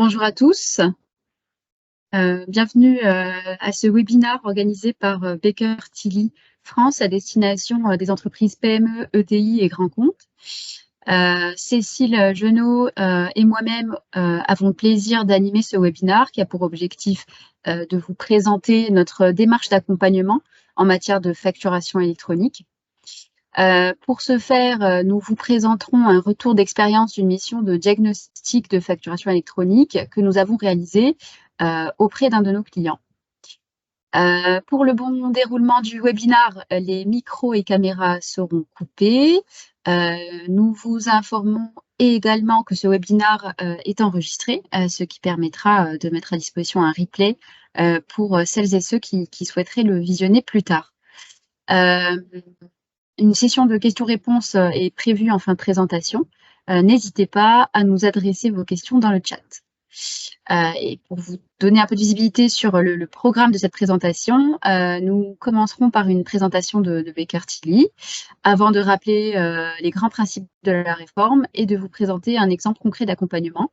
Bonjour à tous. Bienvenue à ce webinaire organisé par Baker Tilly France à destination des entreprises PME, ETI et grands comptes. Cécile Genot et moi-même avons le plaisir d'animer ce webinaire qui a pour objectif de vous présenter notre démarche d'accompagnement en matière de facturation électronique. Pour ce faire, nous vous présenterons un retour d'expérience d'une mission de diagnostic de facturation électronique que nous avons réalisée auprès d'un de nos clients. Pour le bon déroulement du webinaire, les micros et caméras seront coupés. Nous vous informons également que ce webinaire est enregistré, ce qui permettra de mettre à disposition un replay pour celles et ceux qui souhaiteraient le visionner plus tard. Une session de questions-réponses est prévue en fin de présentation. N'hésitez pas à nous adresser vos questions dans le chat. Et pour vous donner un peu de visibilité sur le programme de cette présentation, nous commencerons par une présentation de Baker Tilly, avant de rappeler les grands principes de la réforme et de vous présenter un exemple concret d'accompagnement.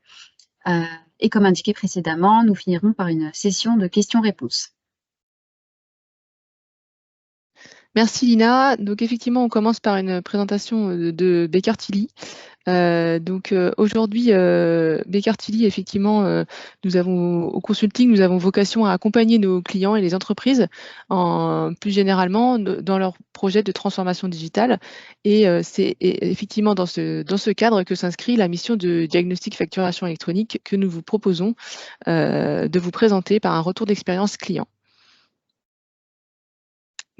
Et comme indiqué précédemment, nous finirons par une session de questions-réponses. Merci Lina. Donc effectivement, on commence par une présentation de Baker Tilly. Aujourd'hui, Baker Tilly, effectivement, au consulting, nous avons vocation à accompagner nos clients et les entreprises plus généralement dans leurs projets de transformation digitale. Et c'est effectivement dans ce cadre que s'inscrit la mission de diagnostic facturation électronique que nous vous proposons de vous présenter par un retour d'expérience client.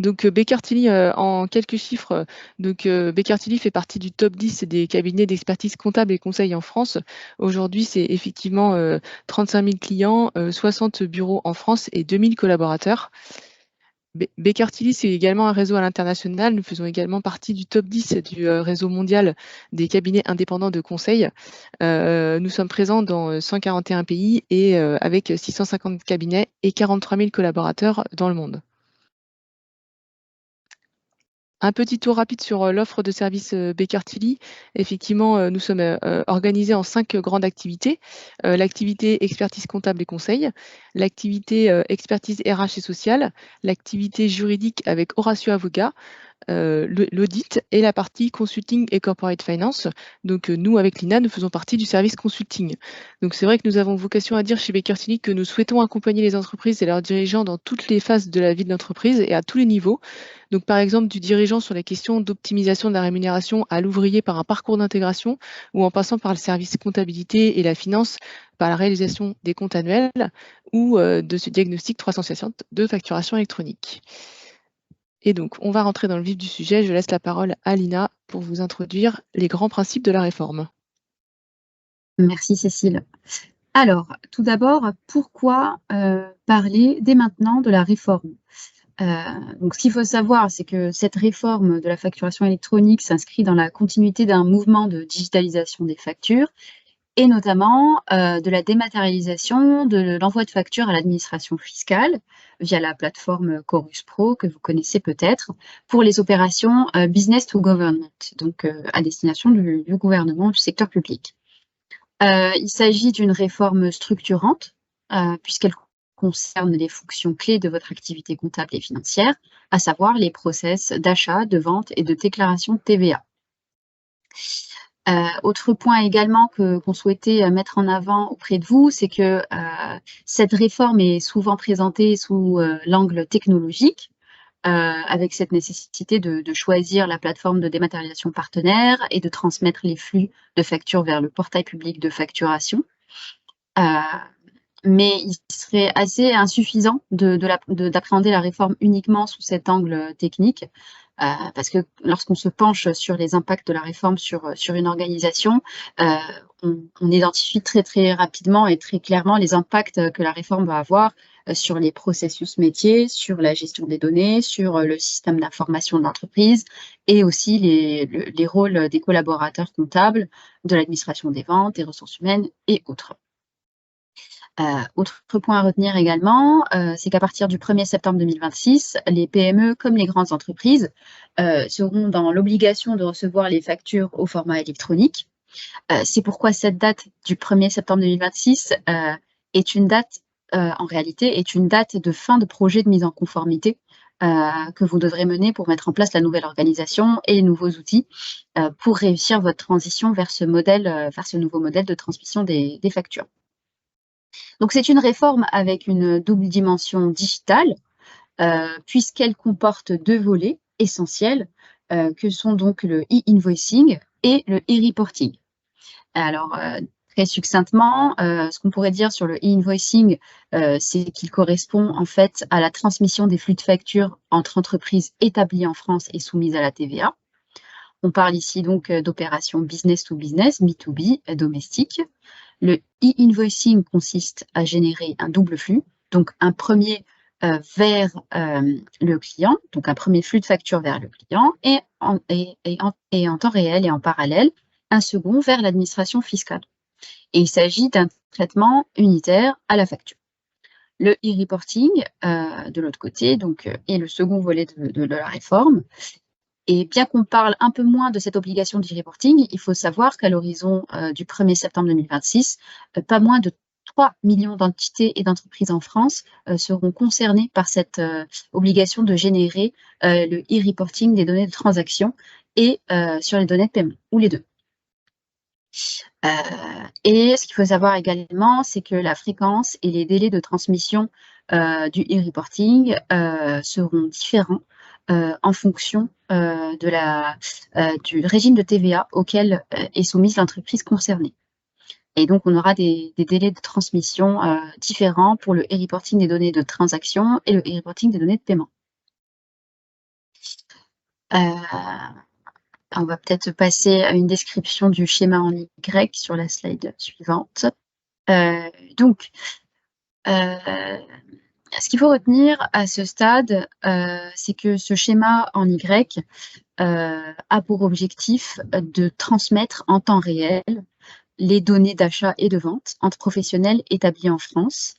Donc Baker Tilly, en quelques chiffres, Baker Tilly fait partie du top 10 des cabinets d'expertise comptable et conseil en France. Aujourd'hui, c'est effectivement 35 000 clients, 60 bureaux en France et 2000 collaborateurs. Baker Tilly, c'est également un réseau à l'international. Nous faisons également partie du top 10 du réseau mondial des cabinets indépendants de conseil. Nous sommes présents dans 141 pays et avec 650 cabinets et 43 000 collaborateurs dans le monde. Un petit tour rapide sur l'offre de services Baker Tilly. Effectivement, nous sommes organisés en 5 grandes activités. L'activité expertise comptable et conseil, l'activité expertise RH et sociale, l'activité juridique avec Horatio Avocat, l'audit et la partie consulting et corporate finance. Donc nous, avec Lina, nous faisons partie du service consulting. Donc c'est vrai que nous avons vocation à dire chez Baker Tilly que nous souhaitons accompagner les entreprises et leurs dirigeants dans toutes les phases de la vie de l'entreprise et à tous les niveaux. Donc par exemple du dirigeant sur les questions d'optimisation de la rémunération à l'ouvrier par un parcours d'intégration ou en passant par le service comptabilité et la finance par la réalisation des comptes annuels ou de ce diagnostic 360 de facturation électronique. Et donc, on va rentrer dans le vif du sujet. Je laisse la parole à Lina pour vous introduire les grands principes de la réforme. Merci Cécile. Alors, tout d'abord, pourquoi parler dès maintenant de la réforme ? Donc, ce qu'il faut savoir, c'est que cette réforme de la facturation électronique s'inscrit dans la continuité d'un mouvement de digitalisation des factures et notamment de la dématérialisation de l'envoi de factures à l'administration fiscale via la plateforme Chorus Pro que vous connaissez peut-être pour les opérations business to government, donc à destination du gouvernement, du secteur public. Il s'agit d'une réforme structurante puisqu'elle concerne les fonctions clés de votre activité comptable et financière, à savoir les process d'achat, de vente et de déclaration de TVA. Autre point également qu'on souhaitait mettre en avant auprès de vous, c'est que cette réforme est souvent présentée sous l'angle technologique, avec cette nécessité de choisir la plateforme de dématérialisation partenaire et de transmettre les flux de factures vers le portail public de facturation. Mais il serait assez insuffisant d'appréhender la réforme uniquement sous cet angle technique, parce que lorsqu'on se penche sur les impacts de la réforme sur une organisation, on identifie très rapidement et très clairement les impacts que la réforme va avoir sur les processus métiers, sur la gestion des données, sur le système d'information de l'entreprise et aussi les rôles des collaborateurs comptables, de l'administration des ventes, des ressources humaines et autres. Autre point à retenir également, c'est qu'à partir du 1er septembre 2026, les PME comme les grandes entreprises seront dans l'obligation de recevoir les factures au format électronique. C'est pourquoi cette date du 1er septembre 2026 est une date, en réalité, est une date de fin de projet de mise en conformité que vous devrez mener pour mettre en place la nouvelle organisation et les nouveaux outils pour réussir votre transition vers ce nouveau modèle de transmission des factures. Donc c'est une réforme avec une double dimension digitale, puisqu'elle comporte 2 volets essentiels, que sont donc le e-invoicing et le e-reporting. Alors, très succinctement, ce qu'on pourrait dire sur le e-invoicing, c'est qu'il correspond en fait à la transmission des flux de factures entre entreprises établies en France et soumises à la TVA. On parle ici donc d'opérations business to business, B2B, domestique. Le e-invoicing consiste à générer un double flux, donc un premier vers le client, donc un premier flux de facture vers le client, et en temps réel et en parallèle, un second vers l'administration fiscale. Et il s'agit d'un traitement unitaire à la facture. Le e-reporting, de l'autre côté, donc, est le second volet de la réforme. Et bien qu'on parle un peu moins de cette obligation d'e-reporting, il faut savoir qu'à l'horizon du 1er septembre 2026, pas moins de 3 millions d'entités et d'entreprises en France seront concernées par cette obligation de générer le e-reporting des données de transaction et sur les données de paiement, ou les deux. Et ce qu'il faut savoir également, c'est que la fréquence et les délais de transmission du e-reporting seront différents en fonction du régime de TVA auquel est soumise l'entreprise concernée. Et donc, on aura des délais de transmission différents pour le e-reporting des données de transaction et le e-reporting des données de paiement. On va peut-être passer à une description du schéma en Y sur la slide suivante. Donc, ce qu'il faut retenir à ce stade, c'est que ce schéma en Y a pour objectif de transmettre en temps réel les données d'achat et de vente entre professionnels établis en France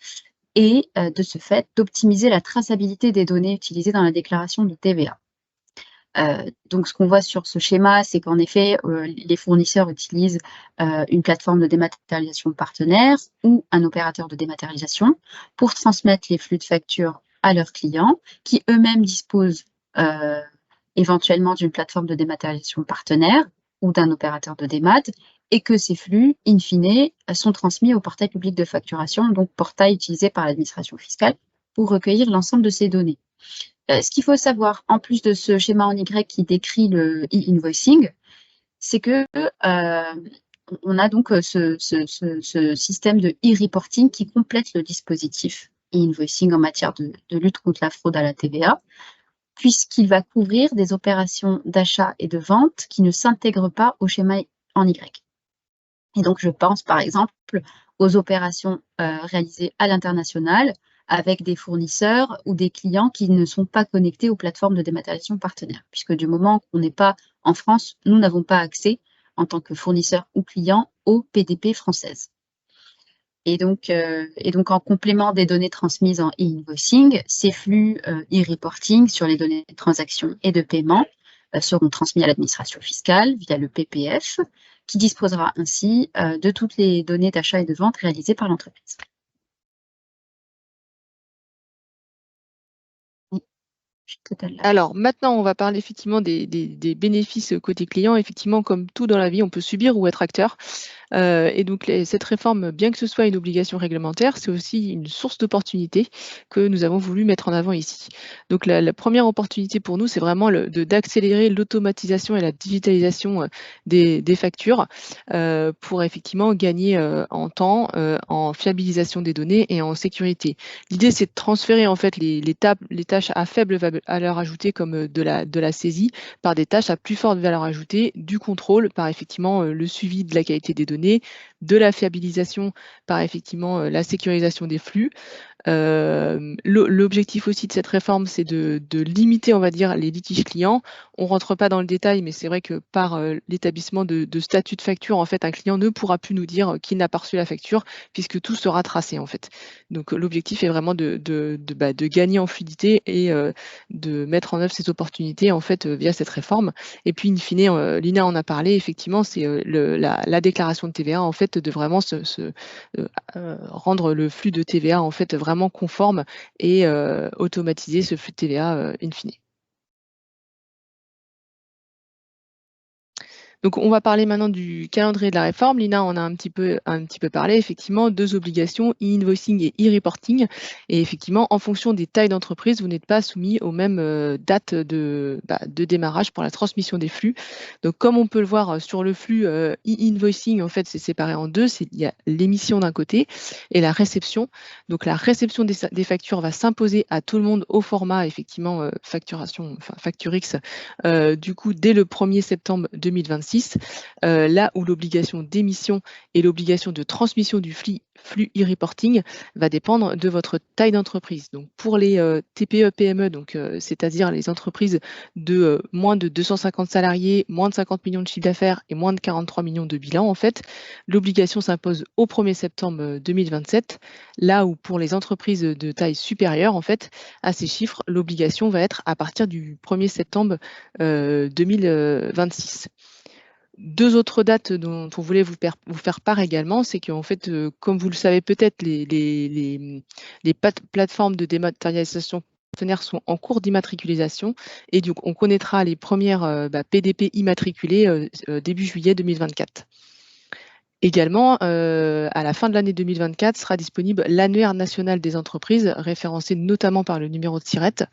et de ce fait, d'optimiser la traçabilité des données utilisées dans la déclaration de TVA. Donc ce qu'on voit sur ce schéma, c'est qu'en effet, les fournisseurs utilisent une plateforme de dématérialisation partenaire ou un opérateur de dématérialisation pour transmettre les flux de factures à leurs clients, qui eux-mêmes disposent éventuellement d'une plateforme de dématérialisation partenaire ou d'un opérateur de démat, et que ces flux, in fine, sont transmis au portail public de facturation, donc portail utilisé par l'administration fiscale pour recueillir l'ensemble de ces données. Ce qu'il faut savoir, en plus de ce schéma en Y qui décrit le e-invoicing, c'est que on a donc ce système de e-reporting qui complète le dispositif e-invoicing en matière de lutte contre la fraude à la TVA, puisqu'il va couvrir des opérations d'achat et de vente qui ne s'intègrent pas au schéma en Y. Et donc, je pense par exemple aux opérations réalisées à l'international avec des fournisseurs ou des clients qui ne sont pas connectés aux plateformes de dématérialisation partenaires, puisque du moment qu'on n'est pas en France, nous n'avons pas accès en tant que fournisseur ou client aux PDP françaises. Et donc en complément des données transmises en e-invoicing, ces flux e-reporting sur les données de transaction et de paiement seront transmis à l'administration fiscale via le PPF, qui disposera ainsi de toutes les données d'achat et de vente réalisées par l'entreprise. Oui, je suis totale là. Alors maintenant, on va parler effectivement des bénéfices côté client. Effectivement, comme tout dans la vie, on peut subir ou être acteur. Et donc cette réforme, bien que ce soit une obligation réglementaire, c'est aussi une source d'opportunité que nous avons voulu mettre en avant ici. Donc la première opportunité pour nous, c'est vraiment d'accélérer l'automatisation et la digitalisation des factures pour effectivement gagner en temps, en fiabilisation des données et en sécurité. L'idée, c'est de transférer en fait les tâches à faible valeur ajoutée comme de la saisie par des tâches à plus forte valeur ajoutée, du contrôle par effectivement le suivi de la qualité des données, de la fiabilisation par effectivement la sécurisation des flux, L'objectif aussi de cette réforme, c'est de limiter, on va dire, les litiges clients. On rentre pas dans le détail, mais c'est vrai que par l'établissement de statut de facture, en fait, un client ne pourra plus nous dire qu'il n'a pas reçu la facture, puisque tout sera tracé, en fait. Donc l'objectif est vraiment de gagner en fluidité et de mettre en œuvre ces opportunités, en fait, via cette réforme. Et puis, in fine, Lina en a parlé, effectivement, c'est la déclaration de TVA, en fait, de vraiment rendre le flux de TVA, en fait, vraiment conforme et automatiser ce flux de TVA, in fine. Donc on va parler maintenant du calendrier de la réforme. Lina en a un petit peu parlé. Effectivement, 2 obligations, e-invoicing et e-reporting. Et effectivement, en fonction des tailles d'entreprise, vous n'êtes pas soumis aux mêmes dates de démarrage pour la transmission des flux. Donc comme on peut le voir sur le flux e-invoicing, en fait, c'est séparé en deux. Il y a l'émission d'un côté et la réception. Donc la réception des factures va s'imposer à tout le monde au format, effectivement, facture X, du coup, dès le 1er septembre 2026. Là où l'obligation d'émission et l'obligation de transmission du flux e-reporting va dépendre de votre taille d'entreprise. Donc pour les TPE-PME, c'est-à-dire les entreprises de moins de 250 salariés, moins de 50 millions de chiffre d'affaires et moins de 43 millions de bilan, en fait, l'obligation s'impose au 1er septembre 2027, là où pour les entreprises de taille supérieure, en fait, à ces chiffres, l'obligation va être à partir du 1er septembre 2026. 2 autres dates dont on voulait vous faire part également, c'est qu'en fait, comme vous le savez peut-être, les plateformes de dématérialisation partenaires sont en cours d'immatriculisation et donc on connaîtra les premières PDP immatriculées début juillet 2024. Également, à la fin de l'année 2024, sera disponible l'annuaire national des entreprises, référencé notamment par le numéro de SIRET,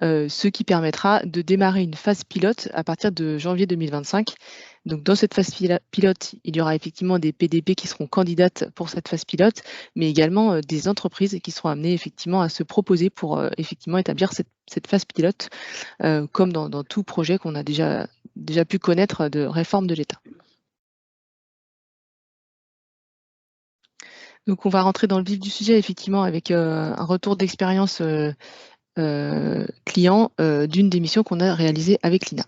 ce qui permettra de démarrer une phase pilote à partir de janvier 2025. Donc dans cette phase pilote, il y aura effectivement des PDP qui seront candidates pour cette phase pilote, mais également des entreprises qui seront amenées effectivement à se proposer pour effectivement établir cette phase pilote, comme dans tout projet qu'on a déjà pu connaître de réforme de l'État. Donc on va rentrer dans le vif du sujet effectivement avec un retour d'expérience client d'une des missions qu'on a réalisées avec Lina.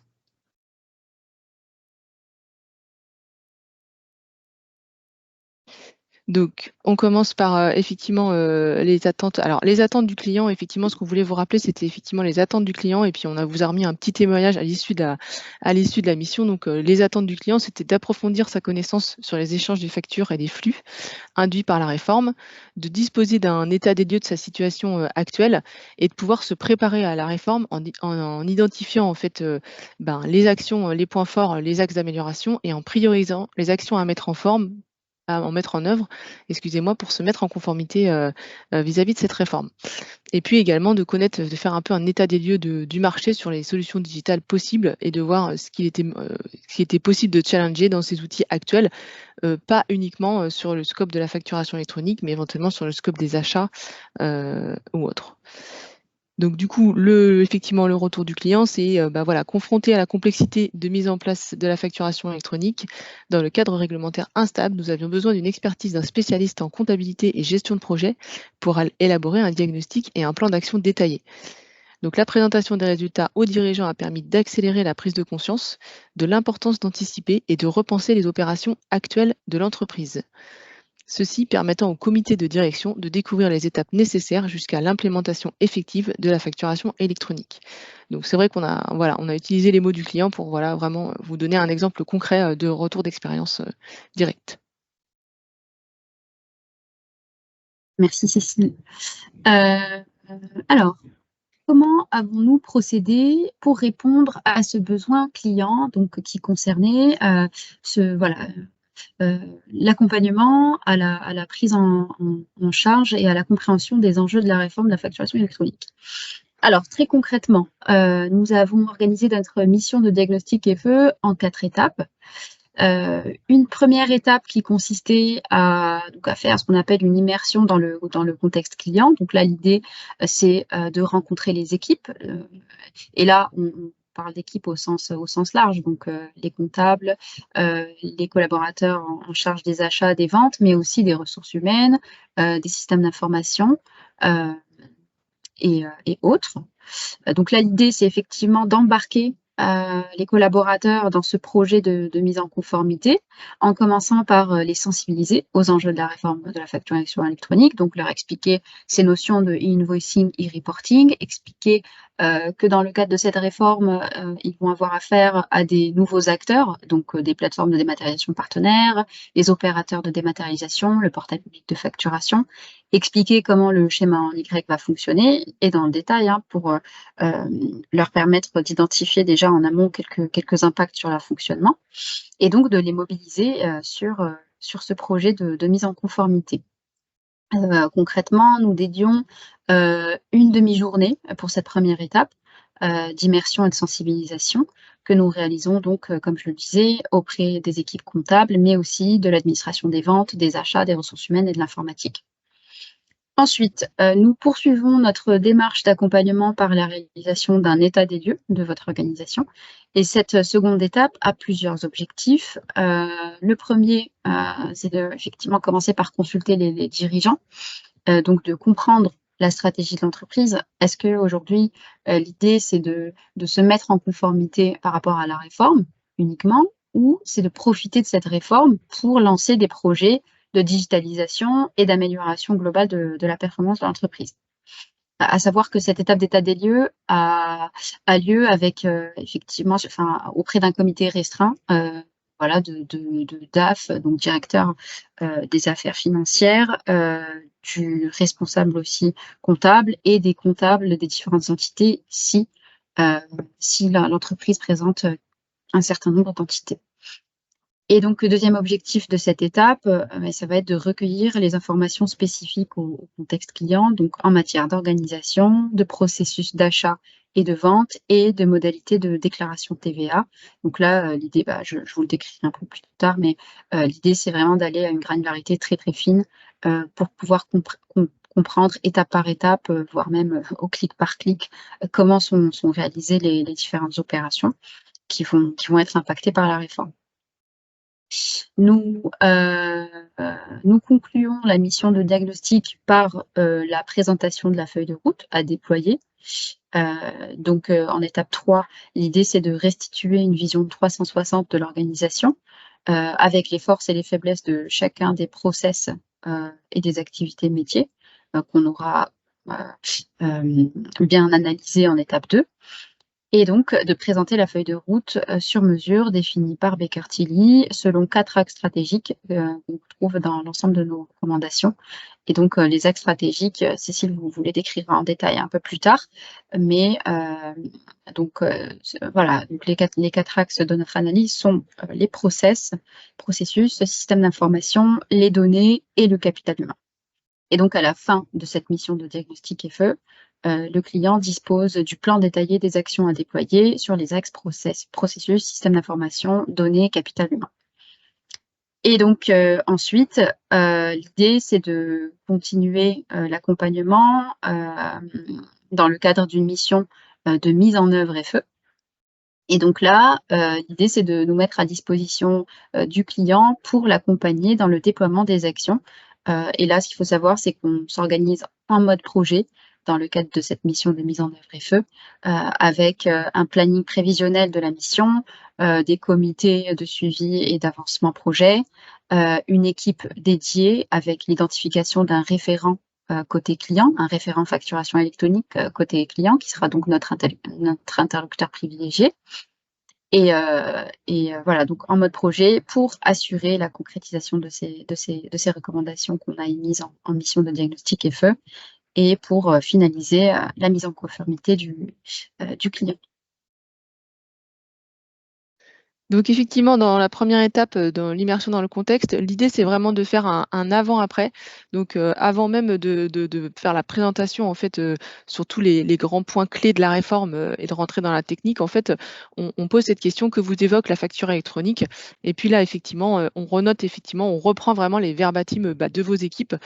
Donc, on commence par effectivement les attentes. Alors, les attentes du client, effectivement, ce qu'on voulait vous rappeler, c'était effectivement les attentes du client. Et puis, on vous a remis un petit témoignage à l'issue de la mission. Donc, les attentes du client, c'était d'approfondir sa connaissance sur les échanges des factures et des flux induits par la réforme, de disposer d'un état des lieux de sa situation actuelle et de pouvoir se préparer à la réforme en identifiant en fait les actions, les points forts, les axes d'amélioration et en priorisant les actions à mettre en œuvre, excusez-moi, pour se mettre en conformité vis-à-vis de cette réforme. Et puis également de faire un peu un état des lieux du marché sur les solutions digitales possibles et de voir ce qui était possible de challenger dans ces outils actuels, pas uniquement sur le scope de la facturation électronique, mais éventuellement sur le scope des achats ou autres. Donc du coup, effectivement, le retour du client, c'est confronté à la complexité de mise en place de la facturation électronique dans le cadre réglementaire instable, nous avions besoin d'une expertise d'un spécialiste en comptabilité et gestion de projet pour élaborer un diagnostic et un plan d'action détaillé. Donc la présentation des résultats aux dirigeants a permis d'accélérer la prise de conscience de l'importance d'anticiper et de repenser les opérations actuelles de l'entreprise. Ceci permettant au comité de direction de découvrir les étapes nécessaires jusqu'à l'implémentation effective de la facturation électronique. Donc c'est vrai qu'on a utilisé les mots du client pour vraiment vous donner un exemple concret de retour d'expérience direct. Merci Cécile. Alors, comment avons-nous procédé pour répondre à ce besoin client, donc qui concernait l'accompagnement à la prise en charge et à la compréhension des enjeux de la réforme de la facturation électronique? Alors, très concrètement, nous avons organisé notre mission de diagnostic FE en 4 étapes. Une première étape qui consistait à faire ce qu'on appelle une immersion dans le contexte client. Donc là, l'idée, c'est de rencontrer les équipes. Et là, on parle d'équipe au sens large, donc les comptables, les collaborateurs en charge des achats, des ventes, mais aussi des ressources humaines, des systèmes d'information, et autres. Donc là, l'idée, c'est effectivement d'embarquer les collaborateurs dans ce projet de mise en conformité, en commençant par les sensibiliser aux enjeux de la réforme de la facturation électronique, donc leur expliquer ces notions de e-invoicing, e-reporting, expliquer que dans le cadre de cette réforme, ils vont avoir affaire à des nouveaux acteurs, donc des plateformes de dématérialisation partenaires, les opérateurs de dématérialisation, le portail public de facturation, expliquer comment le schéma en Y va fonctionner et dans le détail, hein, pour leur permettre d'identifier déjà en amont quelques impacts sur leur fonctionnement et donc de les mobiliser sur ce projet de mise en conformité. Concrètement, nous dédions une demi-journée pour cette première étape d'immersion et de sensibilisation que nous réalisons donc, comme je le disais, auprès des équipes comptables, mais aussi de l'administration des ventes, des achats, des ressources humaines et de l'informatique. Ensuite, nous poursuivons notre démarche d'accompagnement par la réalisation d'un état des lieux de votre organisation et cette seconde étape a plusieurs objectifs. Le premier, c'est effectivement commencer par consulter les dirigeants, donc de comprendre la stratégie de l'entreprise. Est-ce qu'aujourd'hui, l'idée, c'est de se mettre en conformité par rapport à la réforme uniquement ou c'est de profiter de cette réforme pour lancer des projets de digitalisation et d'amélioration globale de la performance de l'entreprise? À savoir que cette étape d'état des lieux a lieu avec, effectivement, auprès d'un comité restreint, voilà, de DAF, donc directeur, des affaires financières, du responsable aussi comptable et des comptables des différentes entités si l'entreprise présente, un certain nombre d'entités. Et donc le deuxième objectif de cette étape, ça va être de recueillir les informations spécifiques au contexte client, donc en matière d'organisation, de processus d'achat et de vente et de modalités de déclaration TVA. Donc là, l'idée, je vous le décrirai un peu plus tard, mais l'idée, c'est vraiment d'aller à une granularité très, très fine, pour pouvoir comprendre étape par étape, voire même, au clic par clic, comment sont réalisées les différentes opérations qui vont être impactées par la réforme. Nous, nous concluons la mission de diagnostic par, la présentation de la feuille de route à déployer. Donc, en étape 3, l'idée, c'est de restituer une vision 360 de l'organisation, avec les forces et les faiblesses de chacun des process, et des activités métiers, qu'on aura, bien analysé en étape 2. Et donc, de présenter la feuille de route, sur mesure définie par Baker Tilly selon 4 axes stratégiques, qu'on trouve dans l'ensemble de nos recommandations. Et donc, les axes stratégiques, Cécile vous les décrira en détail un peu plus tard. Mais, donc, voilà, donc les 4 axes de notre analyse sont, les processus, le système d'information, les données et le capital humain. Et donc à la fin de cette mission de diagnostic FE, le client dispose du plan détaillé des actions à déployer sur les axes processus, système d'information, données, capital humain. Et donc ensuite, l'idée, c'est de continuer l'accompagnement dans le cadre d'une mission de mise en œuvre FE. Et donc là, l'idée, c'est de nous mettre à disposition du client pour l'accompagner dans le déploiement des actions. Et là, ce qu'il faut savoir, c'est qu'on s'organise en mode projet dans le cadre de cette mission de mise en œuvre FE, avec un planning prévisionnel de la mission, des comités de suivi et d'avancement projet, une équipe dédiée avec l'identification d'un référent côté client, un référent facturation électronique côté client, qui sera donc notre interlocuteur privilégié. Et voilà, donc en mode projet pour assurer la concrétisation de ces recommandations qu'on a émises en mission de diagnostic FE et pour finaliser la mise en conformité du client. Donc effectivement, dans la première étape, dans l'immersion dans le contexte, l'idée, c'est vraiment de faire un avant-après. Donc, avant même de faire la présentation, en fait, sur tous les grands points clés de la réforme, et de rentrer dans la technique, en fait, on pose cette question: que vous évoque la facture électronique? Et puis là, effectivement, on renote, effectivement, on reprend vraiment les verbatim, de vos équipes,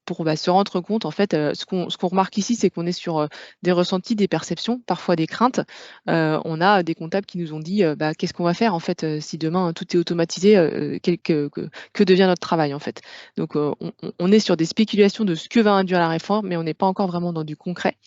pour se rendre compte, en fait, ce qu'on remarque ici, c'est qu'on est sur des ressentis, des perceptions, parfois des craintes. On a des comptables qui nous ont dit, qu'est-ce qu'on va faire en fait si demain tout est automatisé, que devient notre travail en fait? Donc, on est sur des spéculations de ce que va induire la réforme, mais on n'est pas encore vraiment dans du concret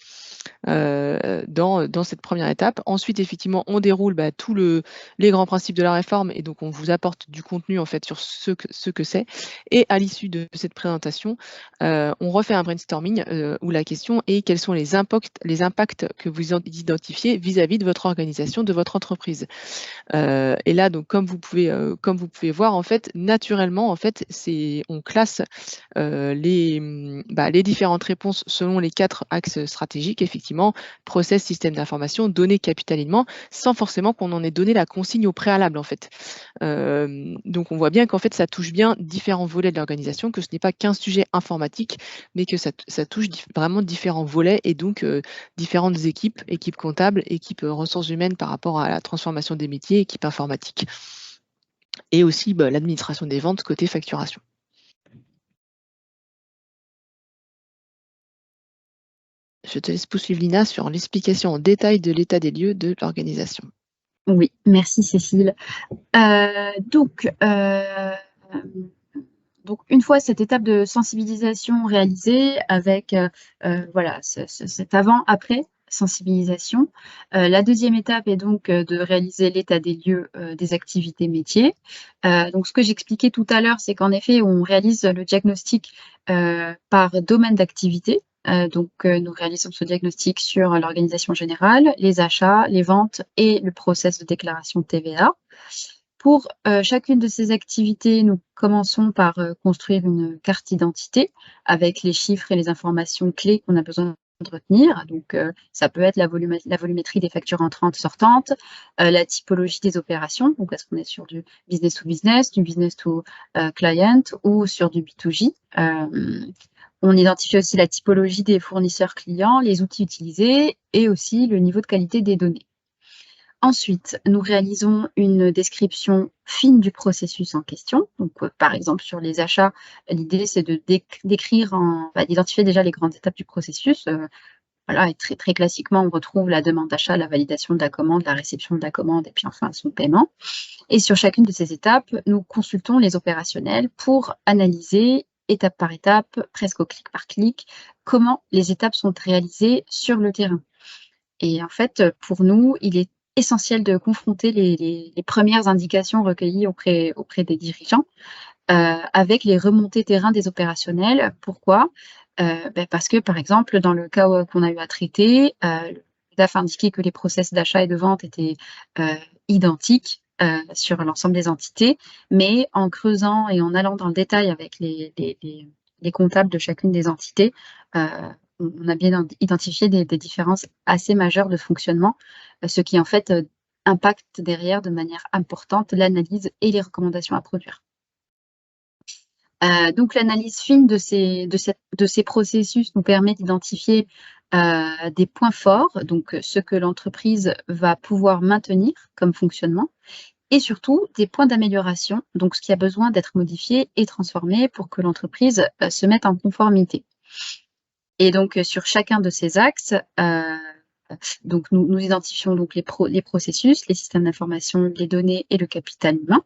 dans cette première étape. Ensuite, effectivement, on déroule tous les grands principes de la réforme et donc on vous apporte du contenu en fait sur ce que c'est. Et à l'issue de cette présentation, on refait un brainstorming où la question est quels sont les impacts que vous identifiez vis-à-vis de votre organisation, de votre entreprise. Et là, donc, comme vous pouvez voir, en fait, naturellement, en fait, on classe les différentes réponses selon les 4 axes stratégiques, effectivement, process, système d'information, données, capitalisme, sans forcément qu'on en ait donné la consigne au préalable, en fait. Donc, on voit bien qu'en fait, ça touche bien différents volets de l'organisation, que ce n'est pas qu'un sujet informatique, mais que ça touche vraiment différents volets et donc différentes équipes comptables, équipes ressources humaines par rapport à la transformation des métiers, équipe informatique et aussi l'administration des ventes côté facturation. Je te laisse poursuivre Lina sur l'explication en détail de l'état des lieux de l'organisation. Oui, merci Cécile. Donc, une fois cette étape de sensibilisation réalisée avec voilà, cet avant-après sensibilisation, la deuxième étape est donc de réaliser l'état des lieux des activités métiers. Donc ce que j'expliquais tout à l'heure, c'est qu'en effet, on réalise le diagnostic par domaine d'activité. Nous réalisons ce diagnostic sur l'organisation générale, les achats, les ventes et le process de déclaration de TVA. Pour chacune de ces activités, nous commençons par construire une carte d'identité avec les chiffres et les informations clés qu'on a besoin de retenir. Donc, ça peut être la volumétrie des factures entrantes, sortantes, la typologie des opérations, donc est-ce qu'on est sur du business to business, du business to client ou sur du B2J. On identifie aussi la typologie des fournisseurs clients, les outils utilisés et aussi le niveau de qualité des données. Ensuite, nous réalisons une description fine du processus en question. Donc, par exemple, sur les achats, l'idée, c'est de d'identifier déjà les grandes étapes du processus. Voilà, et très, très classiquement, on retrouve la demande d'achat, la validation de la commande, la réception de la commande et puis enfin son paiement. Et sur chacune de ces étapes, nous consultons les opérationnels pour analyser étape par étape, presque au clic par clic, comment les étapes sont réalisées sur le terrain. Et en fait, pour nous, il est essentiel de confronter les premières indications recueillies auprès des dirigeants avec les remontées terrain des opérationnels. Pourquoi? Parce que, par exemple, dans le cas qu'on a eu à traiter, le DAF indiquait que les process d'achat et de vente étaient identiques sur l'ensemble des entités, mais en creusant et en allant dans le détail avec les comptables de chacune des entités, on a bien identifié des différences assez majeures de fonctionnement, ce qui en fait impacte derrière de manière importante l'analyse et les recommandations à produire. Donc l'analyse fine de ces processus nous permet d'identifier des points forts, donc ce que l'entreprise va pouvoir maintenir comme fonctionnement et surtout des points d'amélioration, donc ce qui a besoin d'être modifié et transformé pour que l'entreprise se mette en conformité. Et donc sur chacun de ces axes, donc nous identifions donc les processus, les systèmes d'information, les données et le capital humain.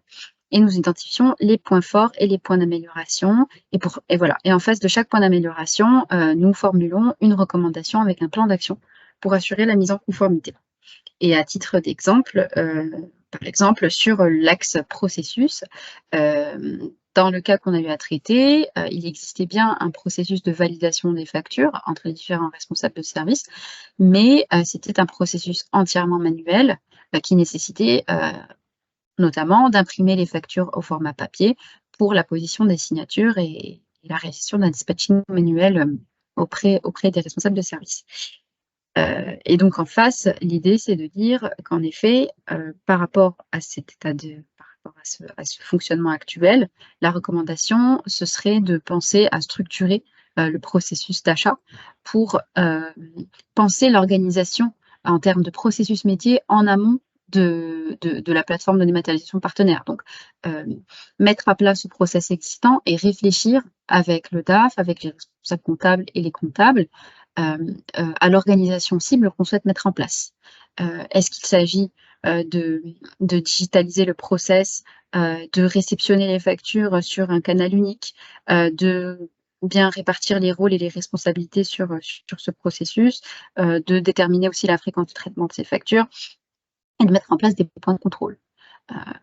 Et nous identifions les points forts et les points d'amélioration. Et voilà. Et en face de chaque point d'amélioration, nous formulons une recommandation avec un plan d'action pour assurer la mise en conformité. Et à titre d'exemple, par exemple, sur l'axe processus, dans le cas qu'on a eu à traiter, il existait bien un processus de validation des factures entre les différents responsables de service, mais c'était un processus entièrement manuel qui nécessitait notamment d'imprimer les factures au format papier pour la position des signatures et la réalisation d'un dispatching manuel auprès des responsables de service. Et donc en face, l'idée c'est de dire qu'en effet, par rapport à ce fonctionnement actuel, la recommandation, ce serait de penser à structurer le processus d'achat pour penser l'organisation en termes de processus métier en amont de la plateforme de dématérialisation partenaire. Donc, mettre à plat ce process existant et réfléchir avec le DAF, avec les responsables comptables et les comptables, à l'organisation cible qu'on souhaite mettre en place. Est-ce qu'il s'agit de digitaliser le process, de réceptionner les factures sur un canal unique, de bien répartir les rôles et les responsabilités sur ce processus, de déterminer aussi la fréquence de traitement de ces factures et de mettre en place des points de contrôle.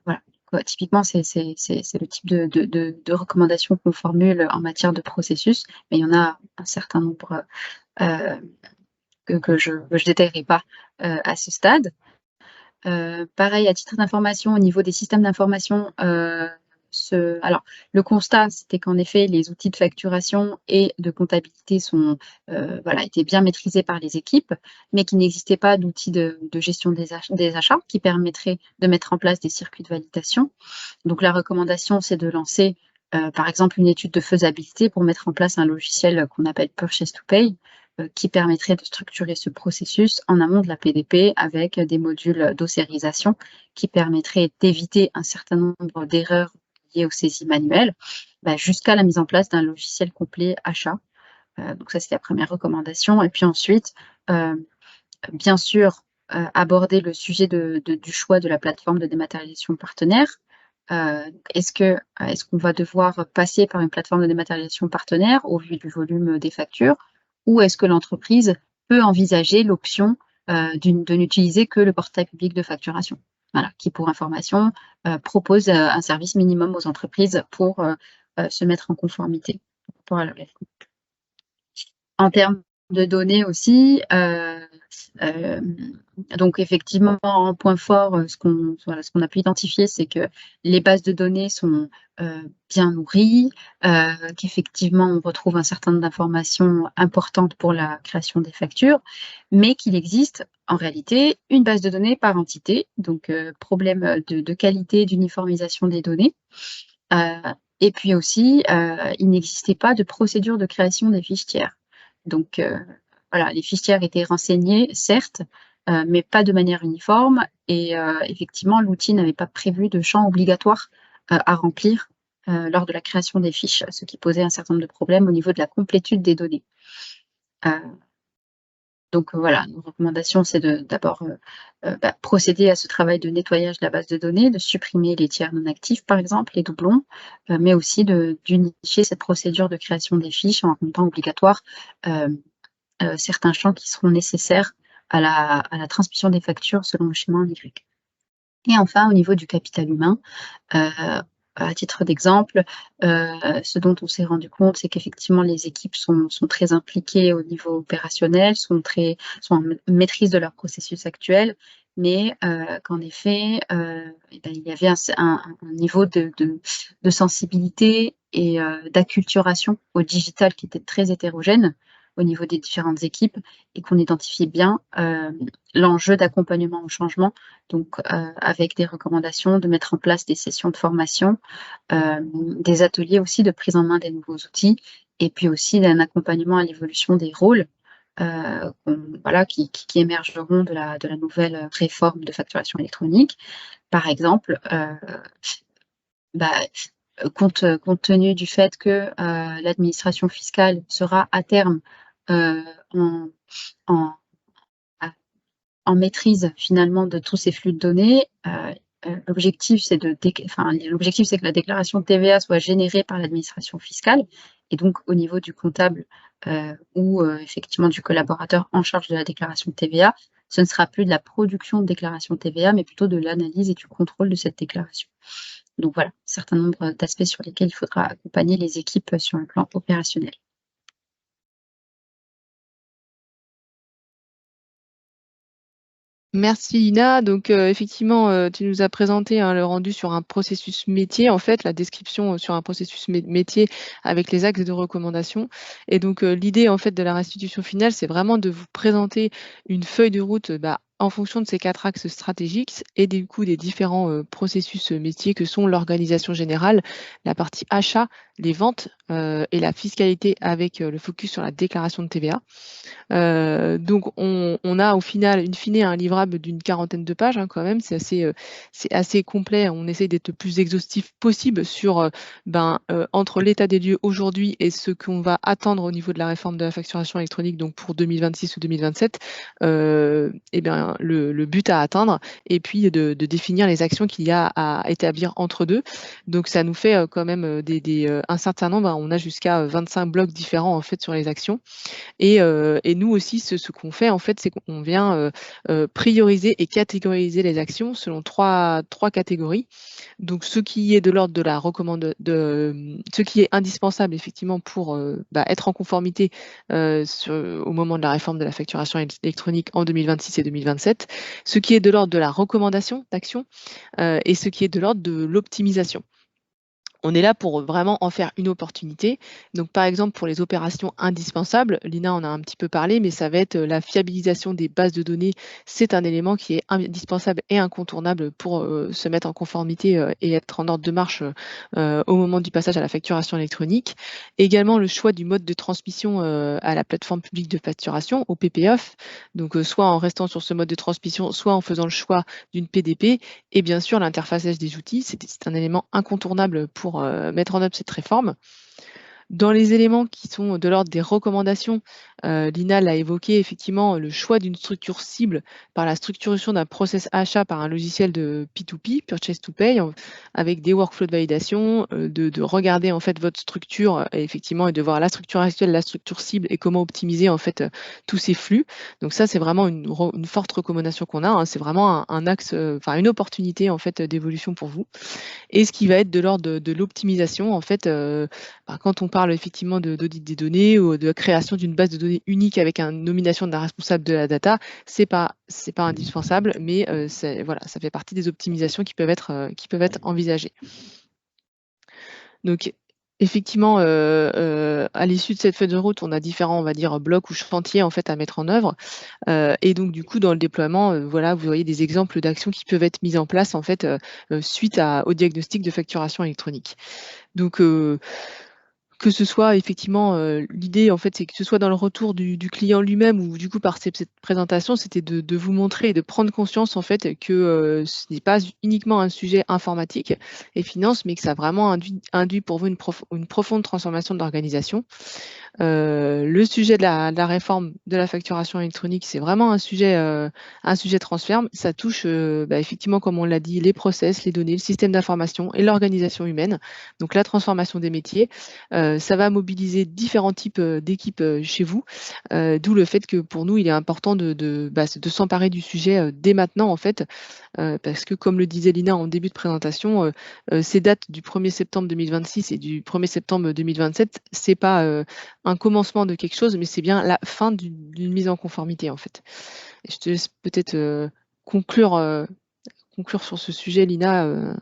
Voilà. Typiquement, c'est le type de recommandations qu'on formule en matière de processus, mais il y en a un certain nombre que je ne détaillerai pas à ce stade. Pareil, à titre d'information, au niveau des systèmes d'information, alors, le constat, c'était qu'en effet, les outils de facturation et de comptabilité étaient bien maîtrisés par les équipes, mais qu'il n'existait pas d'outils de gestion des achats qui permettraient de mettre en place des circuits de validation. Donc, la recommandation, c'est de lancer, par exemple, une étude de faisabilité pour mettre en place un logiciel qu'on appelle Purchase to Pay, qui permettrait de structurer ce processus en amont de la PDP avec des modules d'ossérisation qui permettraient d'éviter un certain nombre d'erreurs liées aux saisies manuelles, jusqu'à la mise en place d'un logiciel complet achat. Donc ça, c'est la première recommandation. Et puis ensuite, bien sûr, aborder le sujet du choix de la plateforme de dématérialisation partenaire. Est-ce qu'on va devoir passer par une plateforme de dématérialisation partenaire au vu du volume des factures, ou est-ce que l'entreprise peut envisager l'option de n'utiliser que le portail public de facturation, voilà, qui, pour information, propose un service minimum aux entreprises pour se mettre en conformité. En termes de données aussi, donc effectivement, en point fort, ce qu'on a pu identifier, c'est que les bases de données sont bien nourries, qu'effectivement, on retrouve un certain nombre d'informations importantes pour la création des factures, mais qu'il existe en réalité une base de données par entité, donc problème de qualité, d'uniformisation des données. Et puis aussi, il n'existait pas de procédure de création des fiches tiers. Donc voilà, les fiches tiers étaient renseignées, certes, mais pas de manière uniforme. Et effectivement, l'outil n'avait pas prévu de champ obligatoire à remplir lors de la création des fiches, ce qui posait un certain nombre de problèmes au niveau de la complétude des données. Donc voilà, nos recommandations, c'est d'abord procéder à ce travail de nettoyage de la base de données, de supprimer les tiers non actifs, par exemple, les doublons, mais aussi d'unifier cette procédure de création des fiches en rendant obligatoire certains champs qui seront nécessaires à la transmission des factures selon le schéma en Y. Et enfin, au niveau du capital humain, à titre d'exemple, ce dont on s'est rendu compte, c'est qu'effectivement, les équipes sont très impliquées au niveau opérationnel, sont en maîtrise de leur processus actuel, mais qu'en effet, il y avait un niveau de sensibilité et d'acculturation au digital qui était très hétérogène au niveau des différentes équipes, et qu'on identifiait bien l'enjeu d'accompagnement au changement, donc avec des recommandations de mettre en place des sessions de formation, des ateliers aussi de prise en main des nouveaux outils, et puis aussi d'un accompagnement à l'évolution des rôles qui émergeront de la nouvelle réforme de facturation électronique. Par exemple, compte tenu du fait que l'administration fiscale sera à terme en maîtrise finalement de tous ces flux de données, l'objectif, c'est que la déclaration de TVA soit générée par l'administration fiscale, et donc au niveau du comptable ou effectivement du collaborateur en charge de la déclaration de TVA, ce ne sera plus de la production de déclaration de TVA, mais plutôt de l'analyse et du contrôle de cette déclaration. Donc voilà, un certain nombre d'aspects sur lesquels il faudra accompagner les équipes sur le plan opérationnel. Merci Ina. Donc effectivement, tu nous as présenté le rendu sur un processus métier, en fait, la description sur un processus métier avec les axes de recommandation. Et donc l'idée en fait de la restitution finale, c'est vraiment de vous présenter une feuille de route en fonction de ces 4 axes stratégiques et du coup des différents processus métiers que sont l'organisation générale, la partie achat, les ventes et la fiscalité avec le focus sur la déclaration de TVA. Donc on a au final, in fine, un livrable d'une 40aine de pages, hein, quand même. C'est assez complet. On essaye d'être le plus exhaustif possible sur, entre l'état des lieux aujourd'hui et ce qu'on va attendre au niveau de la réforme de la facturation électronique, donc pour 2026 ou 2027, le but à atteindre et puis de définir les actions qu'il y a à établir entre 2. Donc ça nous fait, quand même, un certain nombre, hein. On a jusqu'à 25 blocs différents, en fait, sur les actions. Et nous aussi, ce qu'on fait, en fait, c'est qu'on vient prioriser et catégoriser les actions selon trois catégories. Donc, ce qui est de l'ordre de la ce qui est indispensable effectivement pour être en conformité au moment de la réforme de la facturation électronique en 2026 et 2027, ce qui est de l'ordre de la recommandation d'action et ce qui est de l'ordre de l'optimisation. On est là pour vraiment en faire une opportunité. Donc, par exemple, pour les opérations indispensables, Lina en a un petit peu parlé, mais ça va être la fiabilisation des bases de données. C'est un élément qui est indispensable et incontournable pour se mettre en conformité et être en ordre de marche au moment du passage à la facturation électronique. Également, le choix du mode de transmission à la plateforme publique de facturation, au PPF. Donc, soit en restant sur ce mode de transmission, soit en faisant le choix d'une PDP. Et bien sûr, l'interfaçage des outils, c'est un élément incontournable pour mettre en œuvre cette réforme. Dans les éléments qui sont de l'ordre des recommandations, Lina l'a évoqué, effectivement, le choix d'une structure cible par la structuration d'un process achat par un logiciel de P2P, Purchase to Pay, avec des workflows de validation, de regarder en fait votre structure effectivement et de voir la structure actuelle, la structure cible et comment optimiser en fait tous ces flux. Donc ça, c'est vraiment une forte recommandation qu'on a, hein. C'est vraiment un axe, une opportunité en fait d'évolution pour vous. Et ce qui va être de l'ordre de l'optimisation, en fait, quand on parle effectivement d'audit des données ou de création d'une base de données unique avec une nomination d'un responsable de la data, c'est pas indispensable, mais voilà, ça fait partie des optimisations qui peuvent être envisagées. Donc effectivement, à l'issue de cette feuille de route, on a différents, on va dire, blocs ou chantiers en fait à mettre en œuvre. Et donc du coup, dans le déploiement, voilà, vous voyez des exemples d'actions qui peuvent être mises en place en fait suite au diagnostic de facturation électronique. Donc que ce soit effectivement, l'idée en fait, c'est que ce soit dans le retour du client lui-même ou du coup par cette présentation, c'était de vous montrer et de prendre conscience en fait que, ce n'est pas uniquement un sujet informatique et finance, mais que ça a vraiment induit pour vous une profonde transformation de l'organisation. Le sujet de la réforme de la facturation électronique, c'est vraiment un sujet transverse. Ça touche, effectivement, comme on l'a dit, les process, les données, le système d'information et l'organisation humaine, donc la transformation des métiers. Ça va mobiliser différents types d'équipes chez vous, d'où le fait que pour nous, il est important de s'emparer du sujet dès maintenant, en fait, parce que comme le disait Lina en début de présentation, ces dates du 1er septembre 2026 et du 1er septembre 2027, c'est pas un commencement de quelque chose, mais c'est bien la fin d'une mise en conformité, en fait. Et je te laisse peut-être conclure sur ce sujet, Lina,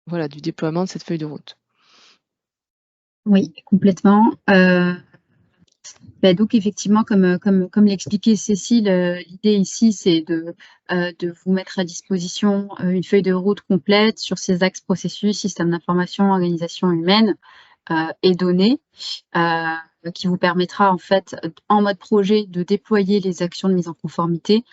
voilà, du déploiement de cette feuille de route. Oui, complètement. Donc effectivement, comme l'expliquait Cécile, l'idée ici, c'est de vous mettre à disposition une feuille de route complète sur ces axes processus, système d'information, organisation humaine et données, qui vous permettra en fait, en mode projet, de déployer les actions de mise en conformité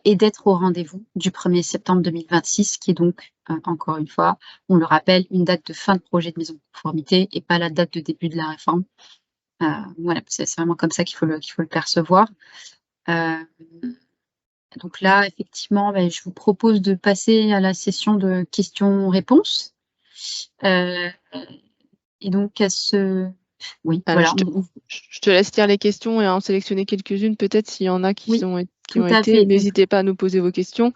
et d'être au rendez-vous du 1er septembre 2026, qui est donc, encore une fois, on le rappelle, une date de fin de projet de mise en conformité et pas la date de début de la réforme. Voilà, c'est vraiment comme ça qu'il faut le percevoir. Donc là, effectivement, je vous propose de passer à la session de questions-réponses. Et donc oui, Alors, voilà. je te laisse lire les questions et en sélectionner quelques-unes, peut-être s'il y en a qui ont tout à été. fait. N'hésitez pas à nous poser vos questions.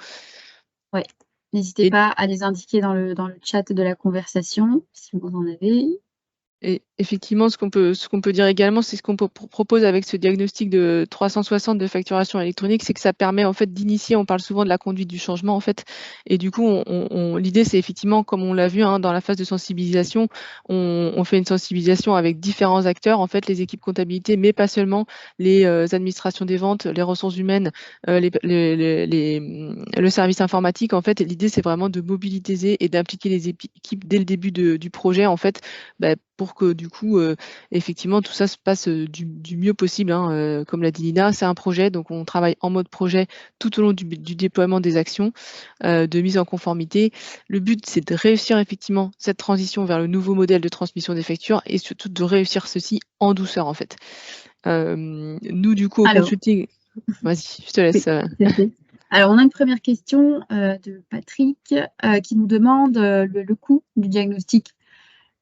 Ouais, n'hésitez pas à les indiquer dans le chat de la conversation, si vous en avez. Et Effectivement, ce qu'on peut dire également, c'est ce qu'on propose avec ce diagnostic de 360 de facturation électronique, c'est que ça permet en fait d'initier, on parle souvent de la conduite du changement en fait, et du coup l'idée c'est effectivement, comme on l'a vu dans la phase de sensibilisation, on fait une sensibilisation avec différents acteurs, en fait les équipes comptabilité, mais pas seulement, les administrations des ventes, les ressources humaines, le service informatique en fait. L'idée c'est vraiment de mobiliser et d'impliquer les équipes dès le début du projet en fait, pour que du coup, effectivement tout ça se passe du mieux possible, comme l'a dit Nina, c'est un projet, donc on travaille en mode projet tout au long du déploiement des actions, de mise en conformité. Le but, c'est de réussir effectivement cette transition vers le nouveau modèle de transmission des factures et surtout de réussir ceci en douceur en fait. Nous du coup au Alors, consulting, vas-y, je te laisse. oui, alors, on a une première question de Patrick qui nous demande le coût du diagnostic.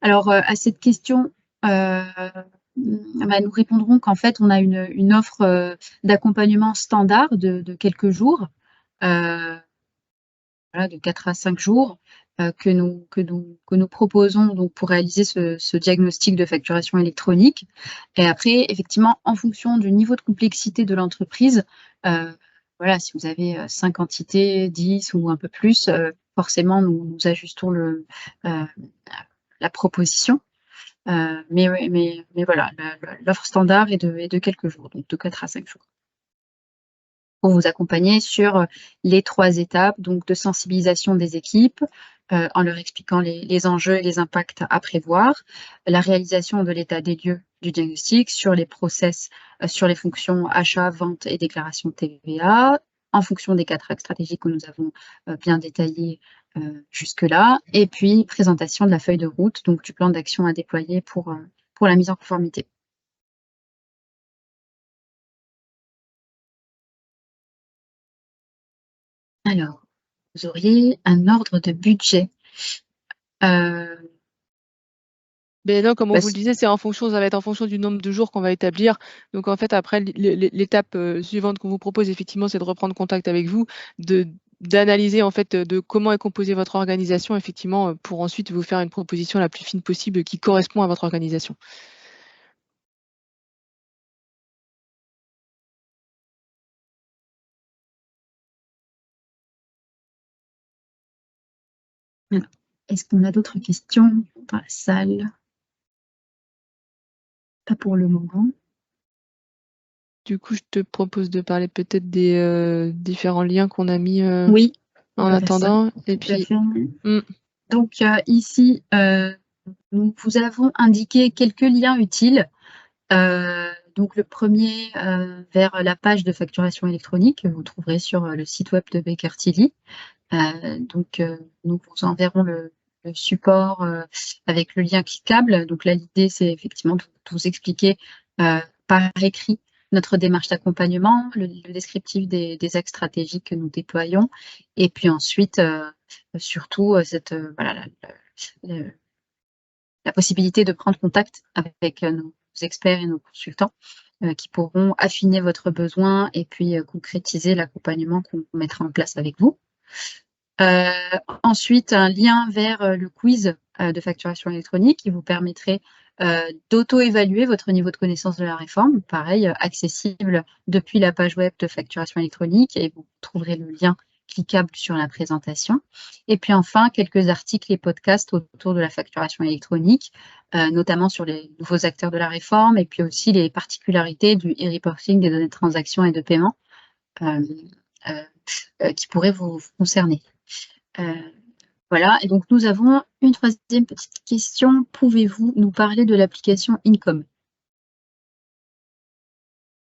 Alors, à cette question, nous répondrons qu'en fait, on a une offre d'accompagnement standard de quelques jours, voilà, de 4 à 5 jours, que nous proposons donc pour réaliser ce diagnostic de facturation électronique. Et après, effectivement, en fonction du niveau de complexité de l'entreprise, voilà, si vous avez 5 entités, 10 ou un peu plus, forcément, nous ajustons la proposition. Mais voilà, l'offre standard est de quelques jours, donc de 4 à 5 jours. Pour vous accompagner sur les 3 étapes, donc de sensibilisation des équipes, en leur expliquant les enjeux et les impacts à prévoir, la réalisation de l'état des lieux du diagnostic sur les process, sur les fonctions achat, vente et déclaration de TVA, en fonction des 4 axes stratégiques que nous avons bien détaillés jusque-là, et puis présentation de la feuille de route, donc du plan d'action à déployer pour la mise en conformité. Alors, vous auriez un ordre de budget. Non, comme on vous le disait, ça va être en fonction du nombre de jours qu'on va établir. Donc en fait, après, l'étape suivante qu'on vous propose, effectivement, c'est de reprendre contact avec vous, d'analyser en fait de comment est composée votre organisation, effectivement, pour ensuite vous faire une proposition la plus fine possible qui correspond à votre organisation. Est-ce qu'on a d'autres questions dans la salle? Pas pour le moment. Du coup, je te propose de parler peut-être des différents liens qu'on a mis Oui, en attendant. Et puis, donc ici, nous vous avons indiqué quelques liens utiles. Donc le premier vers la page de facturation électronique que vous trouverez sur le site web de Baker Tilly. Donc nous vous enverrons le support avec le lien cliquable. Donc là, l'idée, c'est effectivement de vous expliquer par écrit notre démarche d'accompagnement, le descriptif des axes stratégiques que nous déployons, et puis ensuite, surtout, voilà, la possibilité de prendre contact avec nos experts et nos consultants qui pourront affiner votre besoin et puis concrétiser l'accompagnement qu'on mettra en place avec vous. Ensuite, un lien vers le quiz de facturation électronique qui vous permettrait d'auto-évaluer votre niveau de connaissance de la réforme. Pareil, accessible depuis la page web de facturation électronique, et vous trouverez le lien cliquable sur la présentation. Et puis enfin, quelques articles et podcasts autour de la facturation électronique, notamment sur les nouveaux acteurs de la réforme et puis aussi les particularités du e-reporting des données de transaction et de paiement qui pourraient vous concerner. Voilà, et donc nous avons une troisième petite question. Pouvez-vous nous parler de l'application Income?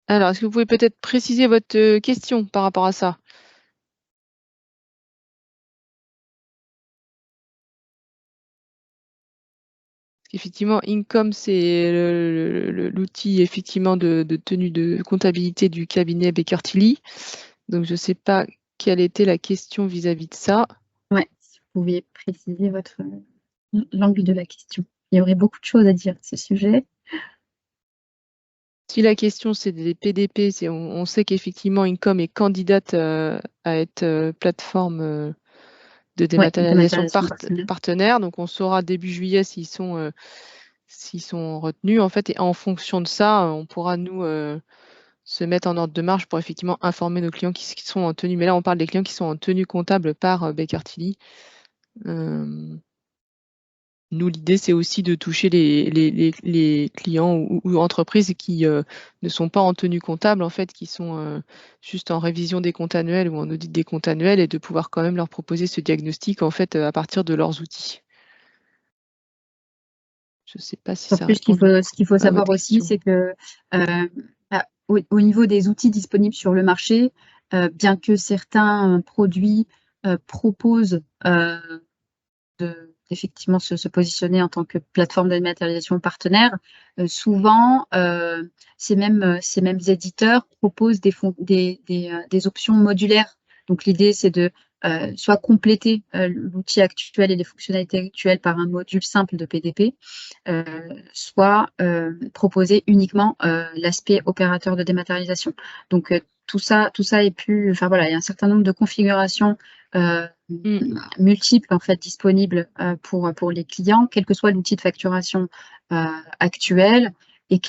Alors, est-ce que vous pouvez peut-être préciser votre question par rapport à ça? Effectivement, Income, c'est l'outil effectivement de tenue de comptabilité du cabinet Baker Tilly. Donc, je ne sais pas quelle était la question vis-à-vis de ça. Ouais, si vous pouviez préciser l'angle de la question. Il y aurait beaucoup de choses à dire à ce sujet. Si la question c'est des PDP, on sait qu'effectivement Income est candidate à être plateforme de dématérialisation partenaire. Donc on saura début juillet s'ils sont s'ils sont retenus, en fait, et en fonction de ça, on pourra nous, se mettre en ordre de marche pour effectivement informer nos clients qui sont en tenue. Mais là, on parle des clients qui sont en tenue comptable par, Baker Tilly. Nous, l'idée, c'est aussi de toucher les clients ou entreprises qui, ne sont pas en tenue comptable, en fait, qui sont, juste en révision des comptes annuels ou en audit des comptes annuels, et de pouvoir quand même leur proposer ce diagnostic, en fait, à partir de leurs outils. Je sais pas si En ça plus, répond du ce qu'il faut coup à savoir votre aussi, question. c'est que au niveau des outils disponibles sur le marché, bien que certains produits proposent effectivement se positionner en tant que plateforme de dématérialisation partenaire, souvent ces mêmes éditeurs proposent des options modulaires. Donc l'idée, c'est de soit compléter l'outil actuel et les fonctionnalités actuelles par un module simple de PDP, soit proposer uniquement l'aspect opérateur de dématérialisation. Donc tout ça est plus, enfin voilà, il y a un certain nombre de configurations multiples en fait disponibles pour les clients, quel que soit l'outil de facturation actuel et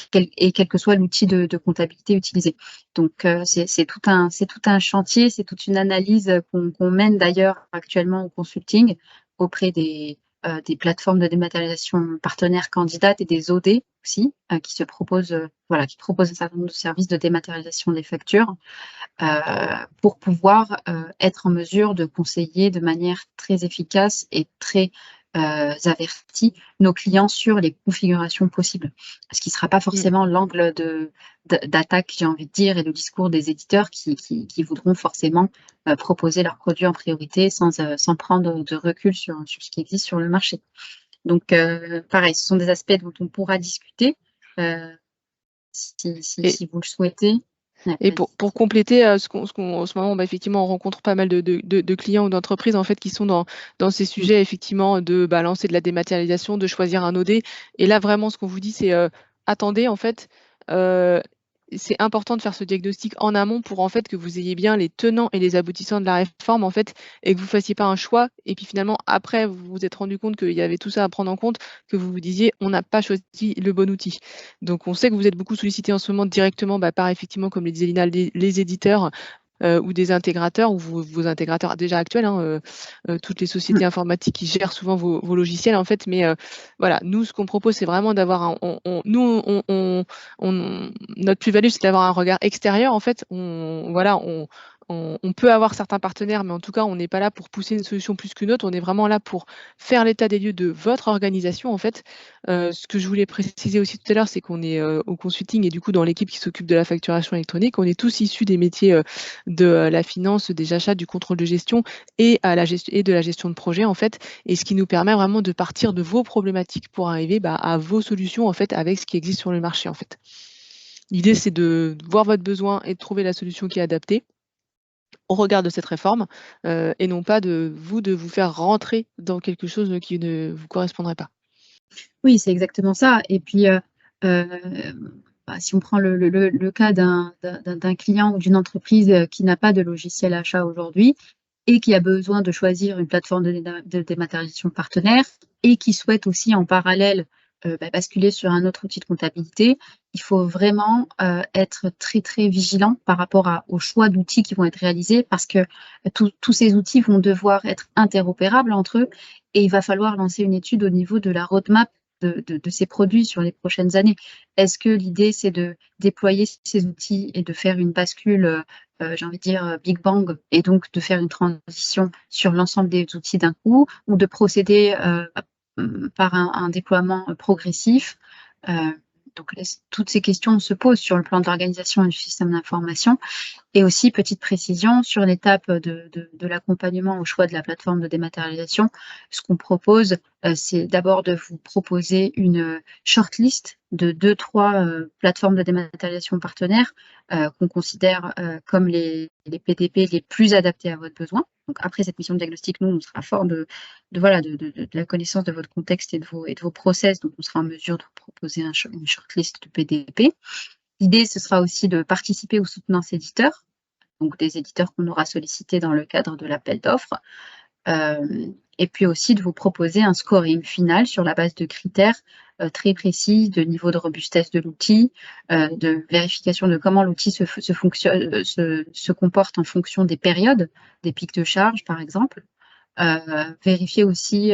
quel que soit l'outil de comptabilité utilisé. Donc c'est tout un chantier, c'est toute une analyse qu'on mène d'ailleurs actuellement au consulting auprès des plateformes de dématérialisation partenaires candidates et des OD aussi, qui se proposent, qui proposent un certain nombre de services de dématérialisation des factures pour pouvoir être en mesure de conseiller de manière très efficace et très avertie nos clients sur les configurations possibles. Ce qui ne sera pas forcément l'angle d'attaque, j'ai envie de dire, et le discours des éditeurs qui voudront forcément proposer leurs produits en priorité sans prendre de recul sur ce qui existe sur le marché. Donc, pareil, ce sont des aspects dont on pourra discuter si vous le souhaitez. Ouais, Et pour compléter, en ce moment, effectivement, on rencontre pas mal de clients ou d'entreprises, en fait, qui sont dans ces sujets, effectivement, de lancer de la dématérialisation, de choisir un OD. Et là, vraiment, ce qu'on vous dit, c'est, attendez, en fait, c'est important de faire ce diagnostic en amont pour, en fait, que vous ayez bien les tenants et les aboutissants de la réforme, en fait, et que vous fassiez pas un choix et puis finalement, après, vous vous êtes rendu compte qu'il y avait tout ça à prendre en compte, que vous vous disiez: «On n'a pas choisi le bon outil». Donc on sait que vous êtes beaucoup sollicités en ce moment directement, par effectivement, comme le disait Lina, les éditeurs, ou des intégrateurs ou vos intégrateurs déjà actuels, hein, toutes les sociétés informatiques qui gèrent souvent vos logiciels, en fait. Mais voilà, nous, ce qu'on propose, c'est vraiment d'avoir un notre plus-value, c'est d'avoir un regard extérieur, en fait. On peut avoir certains partenaires, mais en tout cas, on n'est pas là pour pousser une solution plus qu'une autre. On est vraiment là pour faire l'état des lieux de votre organisation, en fait. Ce que je voulais préciser aussi tout à l'heure, c'est qu'on est, au consulting et du coup dans l'équipe qui s'occupe de la facturation électronique. On est tous issus des métiers, de la finance, des achats, du contrôle de gestion et de la gestion de projet, en fait, et ce qui nous permet vraiment de partir de vos problématiques pour arriver, à vos solutions, en fait, avec ce qui existe sur le marché, en fait. L'idée, c'est de voir votre besoin et de trouver la solution qui est adaptée au regard de cette réforme, et non pas de vous faire rentrer dans quelque chose qui ne vous correspondrait pas. Oui, c'est exactement ça. Et puis, si on prend le cas d'un client ou d'une entreprise qui n'a pas de logiciel achat aujourd'hui et qui a besoin de choisir une plateforme de dématérialisation partenaire et qui souhaite aussi en parallèle basculer sur un autre outil de comptabilité, il faut vraiment être très très vigilant par rapport aux choix d'outils qui vont être réalisés parce que tous ces outils vont devoir être interopérables entre eux et il va falloir lancer une étude au niveau de la roadmap de ces produits sur les prochaines années. Est-ce que l'idée, c'est de déployer ces outils et de faire une bascule, j'ai envie de dire, Big Bang, et donc de faire une transition sur l'ensemble des outils d'un coup, ou de procéder par un déploiement progressif? Donc, toutes ces questions se posent sur le plan de l'organisation et du système d'information. Et aussi, petite précision, sur l'étape de l'accompagnement au choix de la plateforme de dématérialisation, ce qu'on propose, c'est d'abord de vous proposer une shortlist de 2-3 plateformes de dématérialisation partenaires qu'on considère comme les PDP les plus adaptés à votre besoin. Donc après cette mission de diagnostic, nous, on sera fort de la connaissance de votre contexte et de vos process, donc on sera en mesure de vous proposer une shortlist de PDP. L'idée, ce sera aussi de participer aux soutenances éditeurs, donc des éditeurs qu'on aura sollicités dans le cadre de l'appel d'offres, et puis aussi de vous proposer un scoring final sur la base de critères très précis de niveau de robustesse de l'outil, de vérification de comment l'outil se comporte en fonction des périodes, des pics de charge par exemple. Vérifier aussi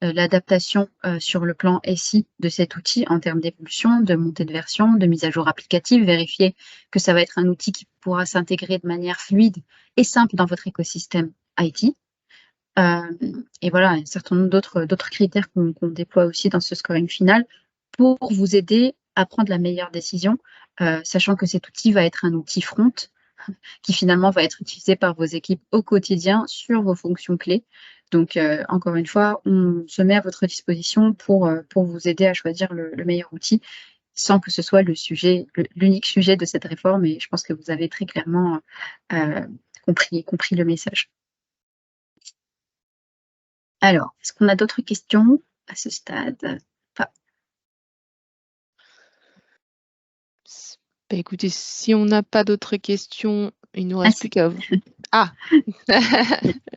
l'adaptation sur le plan SI de cet outil en termes d'évolution, de montée de version, de mise à jour applicative, vérifier que ça va être un outil qui pourra s'intégrer de manière fluide et simple dans votre écosystème IT. Et voilà, un certain nombre d'autres critères qu'on déploie aussi dans ce scoring final pour vous aider à prendre la meilleure décision, sachant que cet outil va être un outil front qui finalement va être utilisé par vos équipes au quotidien sur vos fonctions clés. Donc, encore une fois, on se met à votre disposition pour vous aider à choisir le meilleur outil sans que ce soit l'unique sujet de cette réforme. Et je pense que vous avez très clairement compris le message. Alors, est-ce qu'on a d'autres questions à ce stade? Pas. Bah, écoutez, si on n'a pas d'autres questions, il nous reste plus qu'à vous. Ah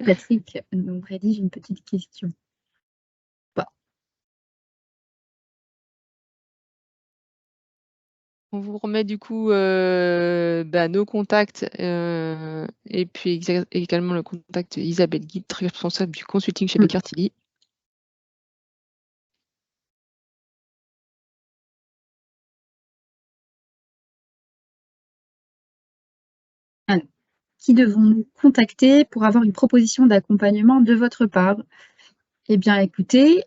Patrick nous rédige une petite question. Bon. On vous remet du coup nos contacts et puis également le contact Isabelle Guide, responsable du consulting chez Baker Tilly. Alors, qui devons-nous contacter pour avoir une proposition d'accompagnement de votre part? Eh bien, écoutez,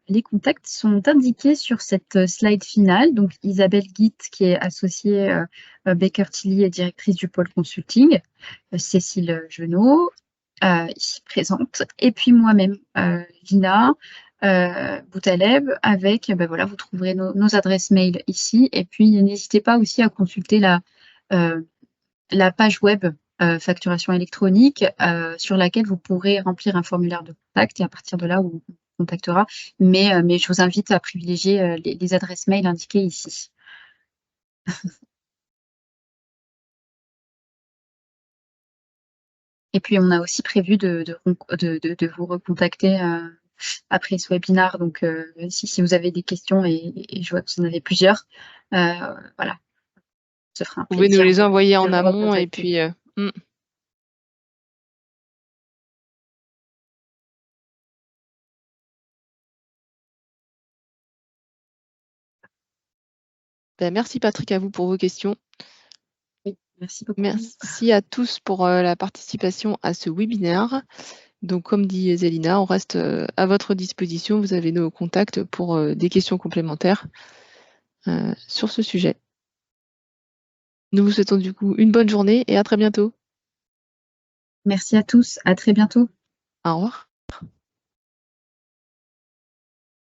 les contacts sont indiqués sur cette slide finale. Donc, Isabelle Guite, qui est associée Baker Tilly et directrice du pôle consulting, Cécile Genot, ici présente, et puis moi-même, Lina Boutaleb, avec, voilà, vous trouverez nos adresses mail ici. Et puis, n'hésitez pas aussi à consulter la page web facturation électronique sur laquelle vous pourrez remplir un formulaire de contact et à partir de là, on vous contactera. Mais je vous invite à privilégier les adresses mail indiquées ici. Et puis, on a aussi prévu de vous recontacter après ce webinaire. Donc, si vous avez des questions, et je vois que vous en avez plusieurs, voilà, ce fera un Vous pouvez plaisir nous les envoyer de en vous amont et recontacter. puis merci Patrick à vous pour vos questions. Oui, merci beaucoup. Merci à tous pour la participation à ce webinaire. Donc, comme dit Zélina, on reste à votre disposition. Vous avez nos contacts pour des questions complémentaires sur ce sujet. Nous vous souhaitons du coup une bonne journée et à très bientôt. Merci à tous. À très bientôt. Au revoir.